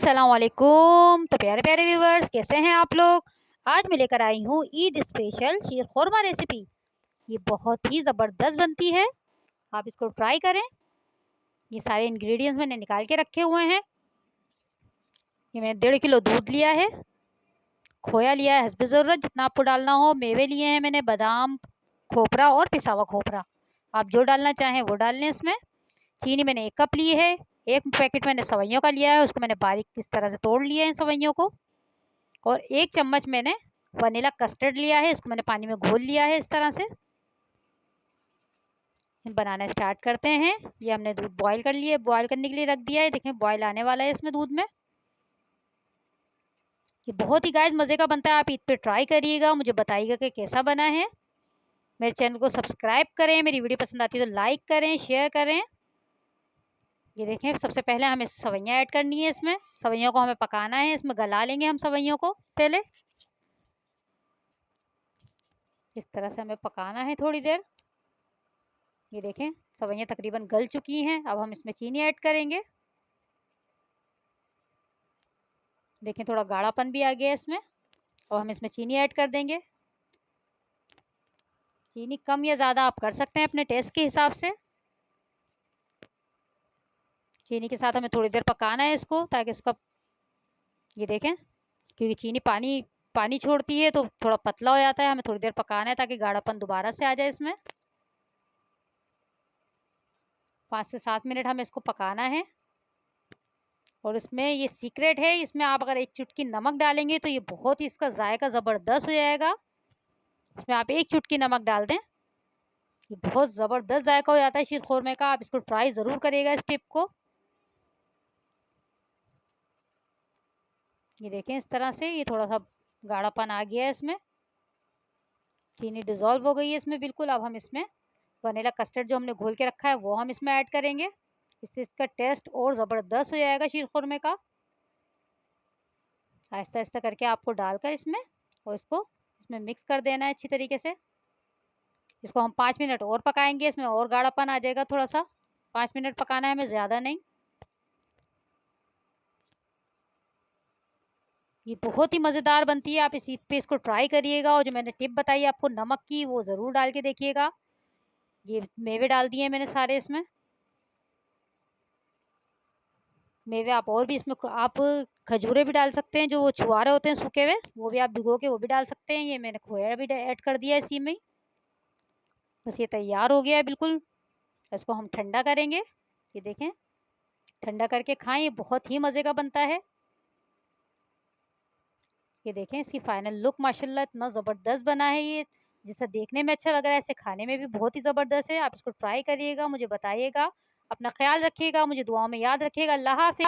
अस्सलाम वालेकुम। तो प्यारे प्यारे व्यूवर्स, कैसे हैं आप लोग। आज मैं लेकर आई हूँ ईद स्पेशल शीर खुरमा रेसिपी। ये बहुत ही ज़बरदस्त बनती है, आप इसको ट्राई करें। ये सारे इंग्रेडिएंट्स मैंने निकाल के रखे हुए हैं। ये मैंने 1.5 किलो दूध लिया है, खोया लिया है हस्ब ज़रूरत जितना आपको डालना हो। मेवे लिए हैं मैंने बादाम, खोपरा और पिसा हुआ खोपरा। आप जो डालना चाहें वो डाल लें इसमें। चीनी मैंने 1 कप ली है। एक पैकेट मैंने सवैयों का लिया है, उसको मैंने बारीक इस तरह से तोड़ लिया है सवैयों को। और 1 चम्मच मैंने वनीला कस्टर्ड लिया है, इसको मैंने पानी में घोल लिया है इस तरह से। बनाना स्टार्ट करते हैं। ये हमने दूध बॉईल कर लिया है, बॉईल करने के लिए रख दिया है। देखें बॉईल आने वाला है इसमें दूध में। ये बहुत ही गाइस मज़े का बनता है, आप ईद पे ट्राई करिएगा, मुझे बताइएगा कि कैसा बना है। मेरे चैनल को सब्सक्राइब करें, मेरी वीडियो पसंद आती है तो लाइक करें, शेयर करें। ये देखें सबसे पहले हमें सवैयाँ ऐड करनी है इसमें। सवैयों को हमें पकाना है, इसमें गला लेंगे हम सवैयों को पहले। इस तरह से हमें पकाना है थोड़ी देर। ये देखें सवैयाँ तकरीबन गल चुकी हैं। अब हम इसमें चीनी ऐड करेंगे। देखें थोड़ा गाढ़ापन भी आ गया है इसमें। अब हम इसमें चीनी ऐड कर देंगे। चीनी कम या ज़्यादा आप कर सकते हैं अपने टेस्ट के हिसाब से। चीनी के साथ हमें थोड़ी देर पकाना है इसको, ताकि इसका ये देखें क्योंकि चीनी पानी पानी छोड़ती है तो थोड़ा पतला हो जाता है। हमें थोड़ी देर पकाना है ताकि गाढ़ापन दोबारा से आ जाए इसमें। 5 से 7 मिनट हमें इसको पकाना है। और इसमें ये सीक्रेट है, इसमें आप अगर 1 चुटकी नमक डालेंगे तो ये बहुत ही इसका जायका ज़बरदस्त हो जाएगा। इसमें आप 1 चुटकी नमक डाल दें, ये बहुत ज़बरदस्त जायका हो जाता है शीर खुरमे का। आप इसको ट्राई ज़रूर करिएगा इस टिप को। ये देखें इस तरह से ये थोड़ा सा गाढ़ापन आ गया है इसमें। चीनी डिज़ोल्व हो गई है इसमें बिल्कुल। अब हम इसमें वनीला कस्टर्ड जो हमने घोल के रखा है वो हम इसमें ऐड करेंगे। इससे इसका टेस्ट और ज़बरदस्त हो जाएगा शीर खुरमे का। आहिस्ता आहिस्ता करके आपको डालकर इसमें और इसको इसमें मिक्स कर देना है अच्छी तरीके से। इसको हम 5 मिनट और पकाएंगे, इसमें और गाढ़ापन आ जाएगा थोड़ा सा। 5 मिनट पकाना है हमें, ज़्यादा नहीं। ये बहुत ही मज़ेदार बनती है, आप इस ईद पे इसको ट्राई करिएगा। और जो मैंने टिप बताई आपको नमक की, वो ज़रूर डाल के देखिएगा। ये मेवे डाल दिए हैं मैंने सारे इसमें। मेवे आप और भी इसमें आप खजूरें भी डाल सकते हैं, जो वो छुआरे होते हैं सूखे हुए, वो भी आप भिगो के वो भी डाल सकते हैं। ये मैंने खोया भी ऐड कर दिया इसी में ही। बस ये तैयार हो गया है बिल्कुल। इसको हम ठंडा करेंगे। ये देखें ठंडा करके खाएं, ये बहुत ही मज़े का बनता है। ये देखें इसकी फाइनल लुक माशाल्लाह इतना ज़बरदस्त बना है ये। जिसे देखने में अच्छा लग रहा है, ऐसे खाने में भी बहुत ही ज़बरदस्त है। आप इसको ट्राई करिएगा, मुझे बताइएगा। अपना ख्याल रखिएगा, मुझे दुआओं में याद रखिएगा। अल्लाह हाफ़िज़।